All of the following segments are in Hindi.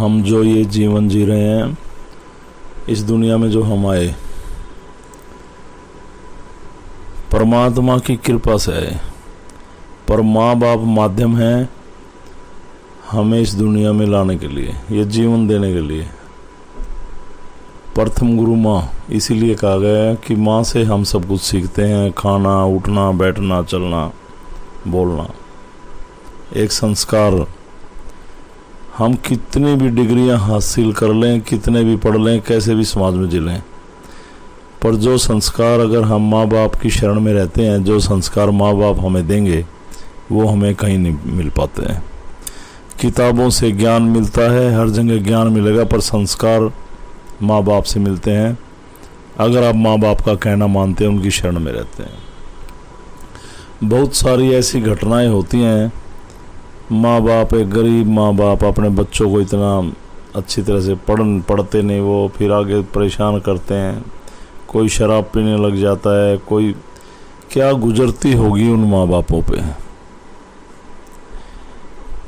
हम जो ये जीवन जी रहे हैं, इस दुनिया में जो हम आए, परमात्मा की कृपा से आए। पर माँ बाप माध्यम हैं हमें इस दुनिया में लाने के लिए, ये जीवन देने के लिए। प्रथम गुरु माँ, इसीलिए कहा गया है कि माँ से हम सब कुछ सीखते हैं, खाना, उठना, बैठना, चलना, बोलना। एक संस्कार, हम कितनी भी डिग्रियां हासिल कर लें, कितने भी पढ़ लें, कैसे भी समाज में जी लें, पर जो संस्कार अगर हम माँ बाप की शरण में रहते हैं, जो संस्कार माँ बाप हमें देंगे, वो हमें कहीं नहीं मिल पाते हैं। किताबों से ज्ञान मिलता है, हर जगह ज्ञान मिलेगा, पर संस्कार माँ बाप से मिलते हैं अगर आप माँ बाप का कहना मानते हैं, उनकी शरण में रहते हैं। बहुत सारी ऐसी घटनाएं होती हैं, माँ बाप, एक गरीब माँ बाप अपने बच्चों को इतना अच्छी तरह से पढ़ते नहीं, वो फिर आगे परेशान करते हैं। कोई शराब पीने लग जाता है, कोई क्या गुजरती होगी उन माँ बापों पे।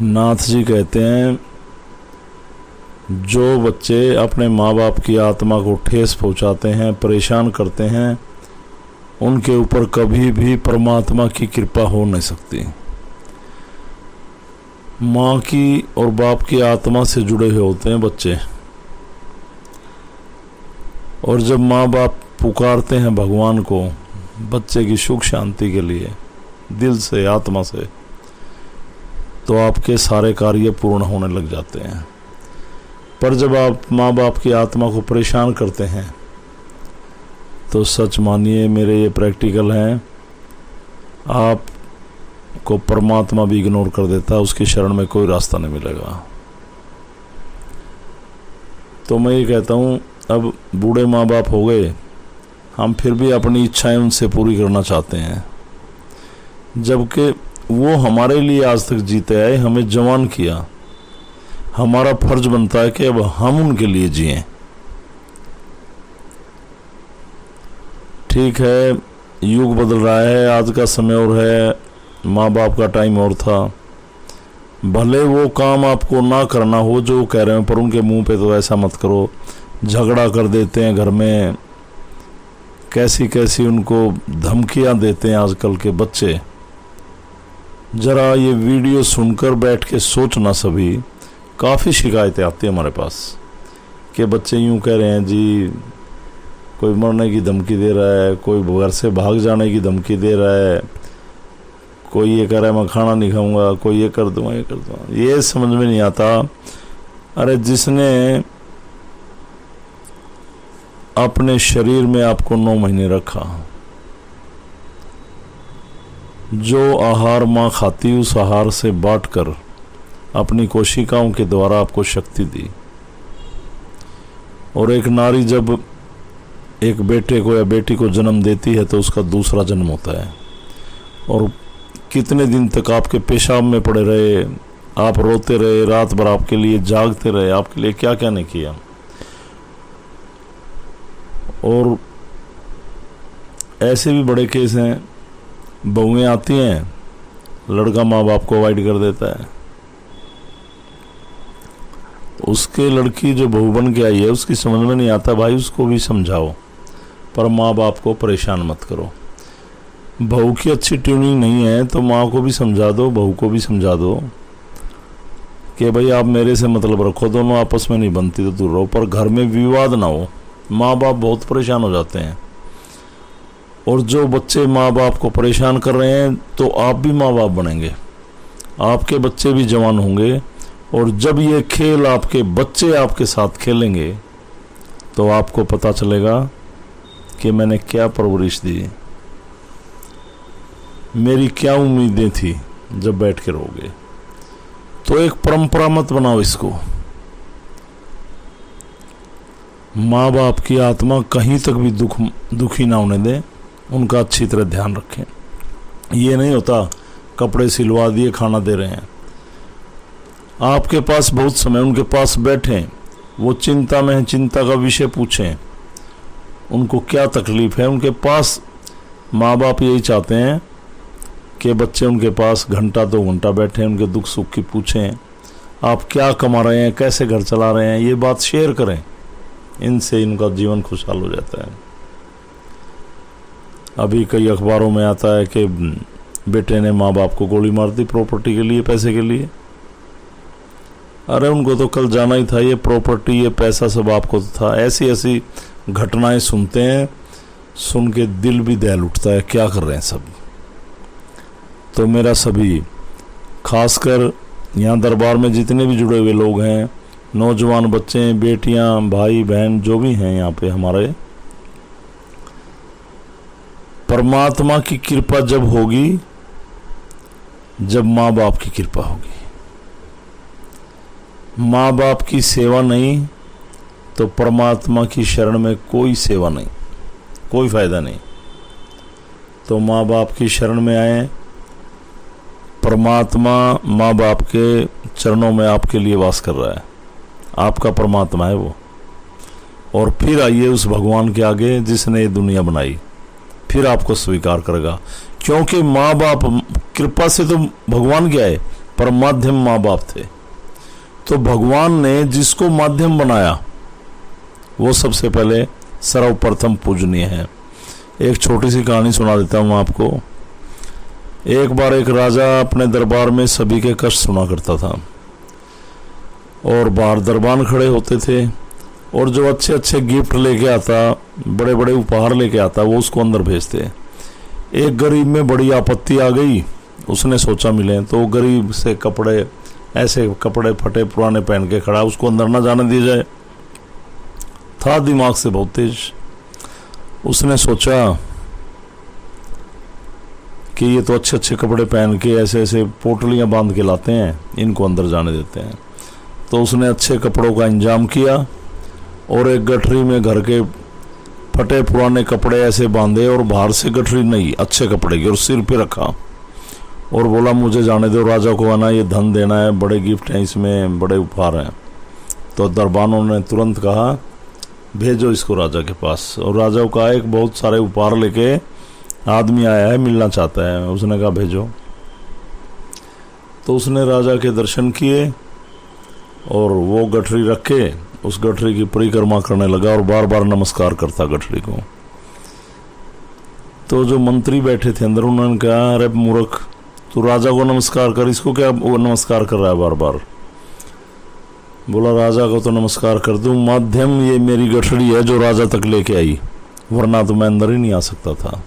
नाथ जी कहते हैं, जो बच्चे अपने माँ बाप की आत्मा को ठेस पहुँचाते हैं, परेशान करते हैं, उनके ऊपर कभी भी परमात्मा की कृपा हो नहीं सकती। माँ की और बाप की आत्मा से जुड़े हुए होते हैं बच्चे, और जब माँ बाप पुकारते हैं भगवान को बच्चे की सुख शांति के लिए, दिल से, आत्मा से, तो आपके सारे कार्य पूर्ण होने लग जाते हैं। पर जब आप माँ बाप की आत्मा को परेशान करते हैं, तो सच मानिए, मेरे ये प्रैक्टिकल हैं, आप को परमात्मा भी इग्नोर कर देता है, उसकी शरण में कोई रास्ता नहीं मिलेगा। तो मैं ये कहता हूँ, अब बूढ़े माँ बाप हो गए, हम फिर भी अपनी इच्छाएं उनसे पूरी करना चाहते हैं, जबकि वो हमारे लिए आज तक जीते आए, हमें जवान किया। हमारा फर्ज बनता है कि अब हम उनके लिए जिएं। ठीक है, युग बदल रहा है, आज का समय और है, माँ बाप का टाइम और था। भले वो काम आपको ना करना हो जो वो कह रहे हैं, पर उनके मुंह पे तो ऐसा मत करो। झगड़ा कर देते हैं घर में, कैसी कैसी उनको धमकियां देते हैं आजकल के बच्चे। जरा ये वीडियो सुनकर बैठ के सोचना, सभी काफ़ी शिकायतें आती हैं हमारे पास कि बच्चे यूं कह रहे हैं जी, कोई मरने की धमकी दे रहा है, कोई घर से भाग जाने की धमकी दे रहा है, कोई ये कह रहा है मैं खाना नहीं खाऊंगा, कोई ये कर दूंगा, ये कर दूंगा। ये समझ में नहीं आता। अरे जिसने अपने शरीर में आपको 9 महीने रखा, जो आहार माँ खाती, उस आहार से बांटकर अपनी कोशिकाओं के द्वारा आपको शक्ति दी। और एक नारी जब एक बेटे को या बेटी को जन्म देती है, तो उसका दूसरा जन्म होता है। और कितने दिन तक आपके पेशाब में पड़े रहे, आप रोते रहे, रात भर आपके लिए जागते रहे, आपके लिए क्या क्या नहीं किया। और ऐसे भी बड़े केस हैं, बहुएं आती हैं, लड़का माँ बाप को अवॉइड कर देता है, उसके लड़की जो बहू बन के आई है, उसकी समझ में नहीं आता, भाई उसको भी समझाओ, पर माँ बाप को परेशान मत करो। बहू की अच्छी ट्यूनिंग नहीं है तो माँ को भी समझा दो, बहू को भी समझा दो कि भाई आप मेरे से मतलब रखो, दोनों आपस में नहीं बनती तो दूर रहो, पर घर में विवाद ना हो। माँ बाप बहुत परेशान हो जाते हैं, और जो बच्चे माँ बाप को परेशान कर रहे हैं, तो आप भी माँ बाप बनेंगे, आपके बच्चे भी जवान होंगे, और जब ये खेल आपके बच्चे आपके साथ खेलेंगे, तो आपको पता चलेगा कि मैंने क्या परवरिश दी, मेरी क्या उम्मीदें थी। जब बैठ के रहोगे तो एक परंपरा मत बनाओ इसको। माँ बाप की आत्मा कहीं तक भी दुखी ना होने दें, उनका अच्छी तरह ध्यान रखें। ये नहीं होता कपड़े सिलवा दिए, खाना दे रहे हैं, आपके पास बहुत समय, उनके पास बैठें, वो चिंता में है, चिंता का विषय पूछें, उनको क्या तकलीफ है। उनके पास माँ बाप यही चाहते हैं कि बच्चे उनके पास घंटा 2 घंटा बैठें, उनके दुख सुख की पूछें, आप क्या कमा रहे हैं, कैसे घर चला रहे हैं, ये बात शेयर करें। इनसे इनका जीवन खुशहाल हो जाता है। अभी कई अखबारों में आता है कि बेटे ने माँ बाप को गोली मार दी प्रॉपर्टी के लिए, पैसे के लिए। अरे उनको तो कल जाना ही था, ये प्रॉपर्टी ये पैसा सब आपको तो था। ऐसी ऐसी घटनाएं सुनते हैं, सुन के दिल भी दहल उठता है, क्या कर रहे हैं सब। तो मेरा सभी, खासकर यहाँ दरबार में जितने भी जुड़े हुए लोग हैं, नौजवान बच्चे, बेटियां, भाई बहन जो भी हैं यहाँ पे हमारे, परमात्मा की कृपा जब होगी जब माँ बाप की कृपा होगी। माँ बाप की सेवा नहीं तो परमात्मा की शरण में कोई सेवा नहीं, कोई फायदा नहीं। तो माँ बाप की शरण में आए, परमात्मा माँ बाप के चरणों में आपके लिए वास कर रहा है, आपका परमात्मा है वो। और फिर आइए उस भगवान के आगे जिसने ये दुनिया बनाई, फिर आपको स्वीकार करेगा। क्योंकि माँ बाप, कृपा से तो भगवान क्या है, पर माध्यम माँ बाप थे। तो भगवान ने जिसको माध्यम बनाया वो सबसे पहले सर्वप्रथम पूजनीय है। एक छोटी सी कहानी सुना देता हूँ आपको। एक बार एक राजा अपने दरबार में सभी के कष्ट सुना करता था, और बाहर दरबान खड़े होते थे, और जो अच्छे अच्छे गिफ्ट लेके आता, बड़े बड़े उपहार लेके आता, वो उसको अंदर भेजते। एक गरीब में बड़ी आपत्ति आ गई, उसने सोचा मिले, तो गरीब से कपड़े, ऐसे कपड़े फटे पुराने पहन के खड़ा, उसको अंदर ना जाने दिया जाए। था दिमाग से बहुत तेज, उसने सोचा कि ये तो अच्छे अच्छे कपड़े पहन के ऐसे ऐसे पोटलियां बांध के लाते हैं, इनको अंदर जाने देते हैं। तो उसने अच्छे कपड़ों का इंतजाम किया और एक गठरी में घर के फटे पुराने कपड़े ऐसे बांधे, और बाहर से गठरी नहीं, अच्छे कपड़े की, और सिर पे रखा और बोला मुझे जाने दो, राजा को आना, ये धन देना है, बड़े गिफ्ट हैं इसमें, बड़े उपहार हैं। तो दरबानों ने तुरंत कहा भेजो इसको राजा के पास। और राजा का एक बहुत सारे उपहार लेके आदमी आया है, मिलना चाहता है। उसने कहा भेजो। तो उसने राजा के दर्शन किए और वो गठरी रख के उस गठरी की परिक्रमा करने लगा और बार बार नमस्कार करता गठरी को। तो जो मंत्री बैठे थे अंदर, उन्होंने कहा अरे मूर्ख, तू राजा को नमस्कार कर, इसको क्या वो नमस्कार कर रहा है बार बार। बोला राजा को तो नमस्कार कर दूं, माध्यम ये मेरी गठरी है जो राजा तक लेके आई, वरना तो मैं अंदर ही नहीं आ सकता था।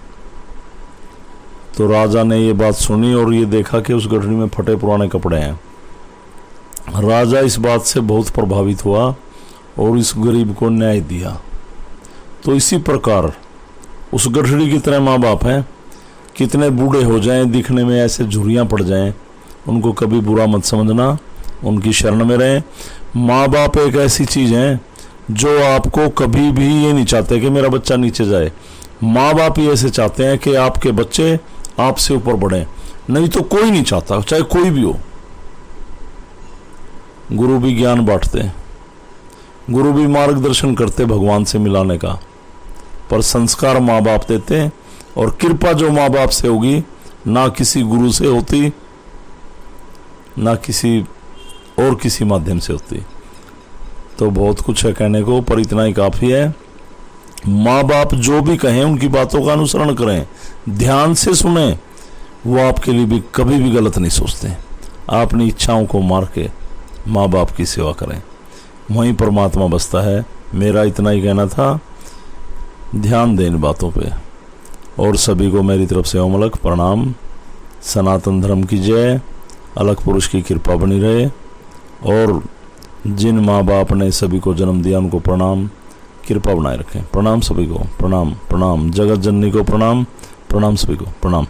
तो राजा ने ये बात सुनी और ये देखा कि उस गठरी में फटे पुराने कपड़े हैं। राजा इस बात से बहुत प्रभावित हुआ और इस गरीब को न्याय दिया। तो इसी प्रकार उस गठरी की तरह माँ बाप हैं, कितने बूढ़े हो जाएं, दिखने में ऐसे झुर्रियाँ पड़ जाएं, उनको कभी बुरा मत समझना, उनकी शरण में रहें। माँ बाप एक ऐसी चीज़ है जो आपको कभी भी ये नहीं चाहते कि मेरा बच्चा नीचे जाए। माँ बाप ही ऐसे चाहते हैं कि आपके बच्चे आपसे ऊपर बढ़ें, नहीं तो कोई नहीं चाहता, चाहे कोई भी हो। गुरु भी ज्ञान बांटते, गुरु भी मार्गदर्शन करते भगवान से मिलाने का, पर संस्कार माँ बाप देते हैं। और कृपा जो माँ बाप से होगी, ना किसी गुरु से होती, ना किसी और किसी माध्यम से होती। तो बहुत कुछ है कहने को, पर इतना ही काफ़ी है। माँ बाप जो भी कहें उनकी बातों का अनुसरण करें, ध्यान से सुने, वो आपके लिए भी कभी भी गलत नहीं सोचते। अपनी इच्छाओं को मार के माँ बाप की सेवा करें, वहीं परमात्मा बसता है। मेरा इतना ही कहना था, ध्यान दें इन बातों पे। और सभी को मेरी तरफ से ओम अलग प्रणाम। सनातन धर्म की जय, अलग पुरुष की कृपा बनी रहे। और जिन माँ बाप ने सभी को जन्म दिया उनको प्रणाम, कृपा बनाए रखें। प्रणाम सभी को, प्रणाम प्रणाम। जगत जननी को प्रणाम, प्रणाम सभी को, प्रणाम।